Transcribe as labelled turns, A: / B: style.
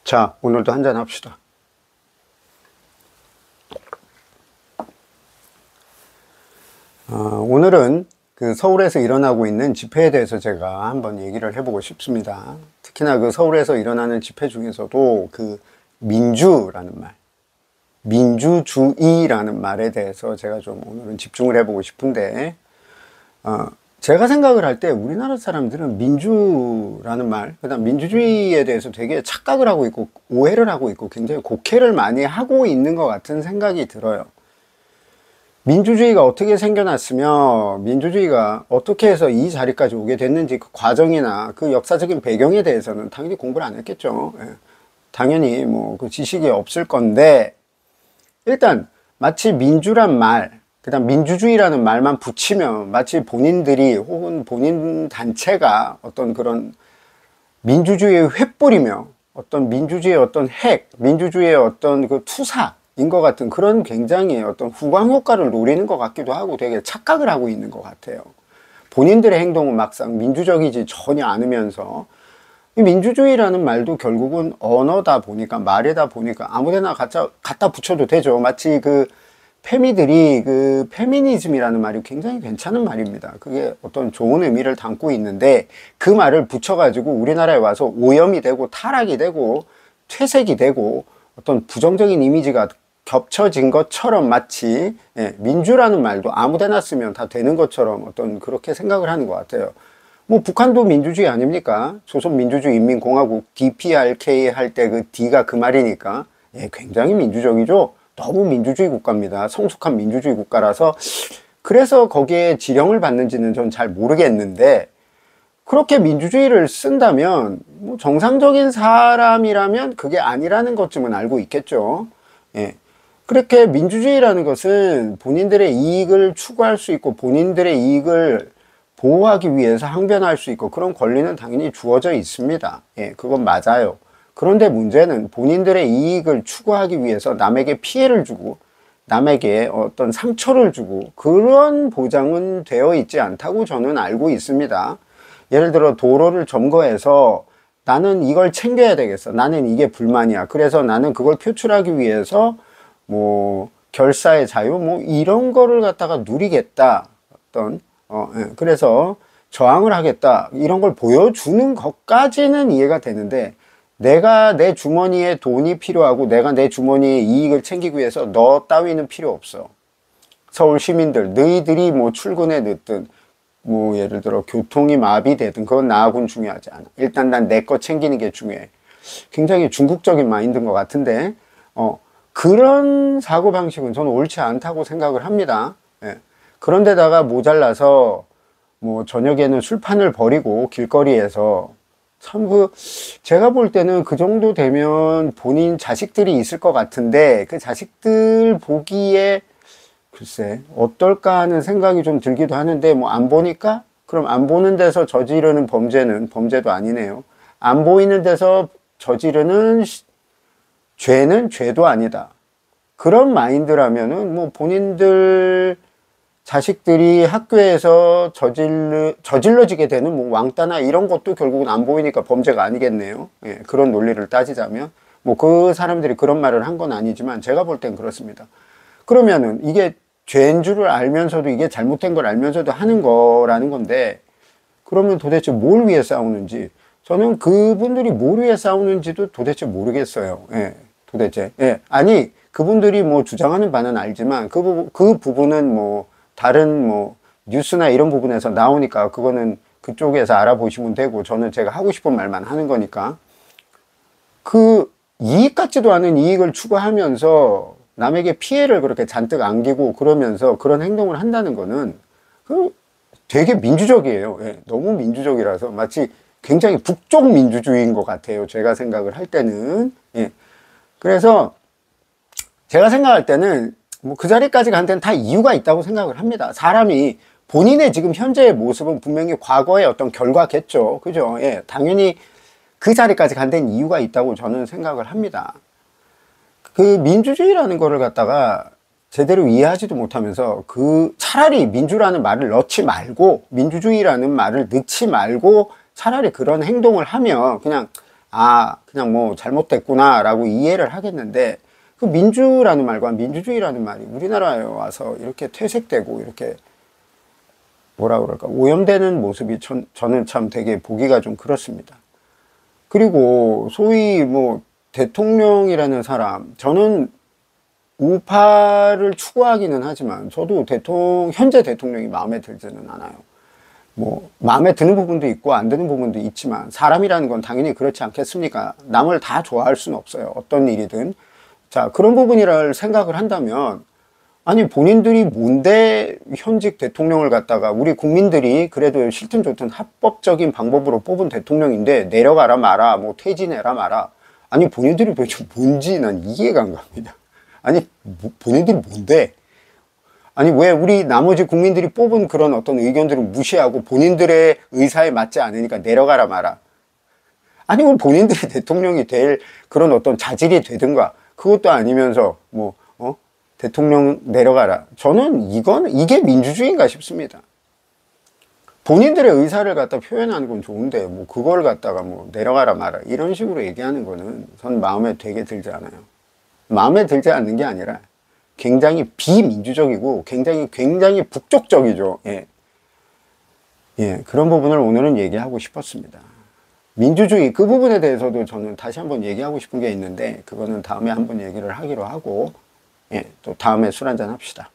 A: 자, 오늘도 한잔 합시다. 오늘은 그 서울에서 일어나고 있는 집회에 대해서 제가 한번 얘기를 해보고 싶습니다. 특히나 그 서울에서 일어나는 집회 중에서도 그 민주라는 말, 민주주의라는 말에 대해서 제가 좀 오늘은 집중을 해보고 싶은데, 제가 생각을 할 때 우리나라 사람들은 민주라는 말, 그다음 민주주의에 대해서 되게 착각을 하고 있고 오해를 하고 있고 굉장히 곡해를 많이 하고 있는 것 같은 생각이 들어요. 민주주의가 어떻게 생겨났으며 민주주의가 어떻게 해서 이 자리까지 오게 됐는지 그 과정이나 그 역사적인 배경에 대해서는 당연히 공부를 안 했겠죠. 당연히 뭐 그 지식이 없을 건데, 일단 마치 민주란 말, 그다음 민주주의라는 말만 붙이면 마치 본인들이 혹은 본인 단체가 어떤 그런 민주주의의 횃불이며 어떤 민주주의의 어떤 핵, 민주주의의 어떤 그 투사인 것 같은 그런 굉장히 어떤 후광 효과를 노리는 것 같기도 하고 되게 착각을 하고 있는 것 같아요. 본인들의 행동은 막상 민주적이지 전혀 않으면서, 이 민주주의라는 말도 결국은 언어다 보니까, 말이다 보니까 아무데나 갖다 붙여도 되죠. 마치 그 페미들이 그 페미니즘이라는 말이 굉장히 괜찮은 말입니다. 그게 어떤 좋은 의미를 담고 있는데 그 말을 붙여가지고 우리나라에 와서 오염이 되고 타락이 되고 퇴색이 되고 어떤 부정적인 이미지가 겹쳐진 것처럼 마치 민주라는 말도 아무데나 쓰면 다 되는 것처럼 어떤 그렇게 생각을 하는 것 같아요. 뭐 북한도 민주주의 아닙니까? 조선민주주의인민공화국 DPRK 할 때 그 D가 그 말이니까 굉장히 민주적이죠. 너무 민주주의 국가입니다. 성숙한 민주주의 국가라서, 그래서 거기에 지령을 받는지는 전 잘 모르겠는데, 그렇게 민주주의를 쓴다면 뭐 정상적인 사람이라면 그게 아니라는 것쯤은 알고 있겠죠. 그렇게 민주주의라는 것은 본인들의 이익을 추구할 수 있고 본인들의 이익을 보호하기 위해서 항변할 수 있고 그런 권리는 당연히 주어져 있습니다. 그건 맞아요. 그런데 문제는 본인들의 이익을 추구하기 위해서 남에게 피해를 주고 남에게 어떤 상처를 주고 그런 보장은 되어 있지 않다고 저는 알고 있습니다. 예를 들어 도로를 점거해서 나는 이걸 챙겨야 되겠어, 나는 이게 불만이야, 그래서 나는 그걸 표출하기 위해서 뭐 결사의 자유 뭐 이런 거를 갖다가 누리겠다, 어떤 그래서 저항을 하겠다, 이런 걸 보여주는 것까지는 이해가 되는데, 내가 내 주머니에 돈이 필요하고 내가 내 주머니에 이익을 챙기기 위해서 너 따위는 필요 없어. 서울 시민들, 너희들이 뭐 출근에 늦든 뭐 예를 들어 교통이 마비되든 그건 나하고는 중요하지 않아. 일단 난 내 거 챙기는 게 중요해. 굉장히 중국적인 마인드인 것 같은데, 그런 사고방식은 저는 옳지 않다고 생각을 합니다. 그런데다가 모자라서 뭐 저녁에는 술판을 벌이고 길거리에서 참 제가 볼 때는 그 정도 되면 본인 자식들이 있을 것 같은데 그 자식들 보기에 글쎄 어떨까 하는 생각이 좀 들기도 하는데, 뭐 안 보니까? 그럼 안 보는 데서 저지르는 범죄는 범죄도 아니네요. 안 보이는 데서 저지르는 죄는 죄도 아니다. 그런 마인드라면은 뭐 본인들 자식들이 학교에서 저질러지게 되는 뭐 왕따나 이런 것도 결국은 안 보이니까 범죄가 아니겠네요. 그런 논리를 따지자면 뭐 그 사람들이 그런 말을 한 건 아니지만 제가 볼 땐 그렇습니다. 그러면은 이게 죄인 줄을 알면서도 이게 잘못된 걸 알면서도 하는 거라는 건데, 그러면 도대체 뭘 위해 싸우는지, 저는 그분들이 뭘 위해 싸우는지도 도대체 모르겠어요. 도대체. 아니 그분들이 뭐 주장하는 바는 알지만 그 부분은 뭐 다른 뭐 뉴스나 이런 부분에서 나오니까 그거는 그쪽에서 알아보시면 되고, 저는 제가 하고 싶은 말만 하는 거니까. 그 이익 같지도 않은 이익을 추구하면서 남에게 피해를 그렇게 잔뜩 안기고 그러면서 그런 행동을 한다는 거는 되게 민주적이에요. 너무 민주적이라서 마치 굉장히 북쪽 민주주의인 것 같아요, 제가 생각을 할 때는. 그래서 제가 생각할 때는 뭐 그 자리까지 간 데는 다 이유가 있다고 생각을 합니다. 사람이 본인의 지금 현재의 모습은 분명히 과거의 어떤 결과겠죠. 그죠? 당연히 그 자리까지 간 데는 이유가 있다고 저는 생각을 합니다. 그 민주주의라는 거를 갖다가 제대로 이해하지도 못하면서 차라리 민주라는 말을 넣지 말고 민주주의라는 말을 넣지 말고 차라리 그런 행동을 하면 그냥 아, 그냥 뭐 잘못됐구나 라고 이해를 하겠는데, 그 민주라는 말과 민주주의라는 말이 우리나라에 와서 이렇게 퇴색되고 이렇게 뭐라 그럴까 오염되는 모습이 저는 참 되게 보기가 좀 그렇습니다. 그리고 소위 뭐 대통령이라는 사람, 저는 우파를 추구하기는 하지만 저도 현재 대통령이 마음에 들지는 않아요. 뭐 마음에 드는 부분도 있고 안 드는 부분도 있지만 사람이라는 건 당연히 그렇지 않겠습니까? 남을 다 좋아할 수는 없어요. 어떤 일이든. 자, 그런 부분이라 생각을 한다면, 아니 본인들이 뭔데 현직 대통령을 갖다가 우리 국민들이 그래도 싫든 좋든 합법적인 방법으로 뽑은 대통령인데 내려가라 마라, 뭐 퇴진해라 마라. 아니 본인들이 도대체 뭔지 난 이해가 안 갑니다. 아니 본인들이 뭔데? 아니 왜 우리 나머지 국민들이 뽑은 그런 어떤 의견들을 무시하고 본인들의 의사에 맞지 않으니까 내려가라 마라. 아니 뭐 본인들이 대통령이 될 그런 어떤 자질이 되든가, 그것도 아니면서 뭐 대통령 내려가라. 저는 이게 민주주의인가 싶습니다. 본인들의 의사를 갖다 표현하는 건 좋은데 뭐 그걸 갖다가 뭐 내려가라 마라 이런 식으로 얘기하는 거는 전 마음에 되게 들지 않아요. 마음에 들지 않는 게 아니라 굉장히 비민주적이고 굉장히 북쪽적이죠. 예. 예, 그런 부분을 오늘은 얘기하고 싶었습니다. 민주주의 그 부분에 대해서도 저는 다시 한번 얘기하고 싶은 게 있는데, 그거는 다음에 한번 얘기를 하기로 하고, 예, 또 다음에 술 한잔 합시다.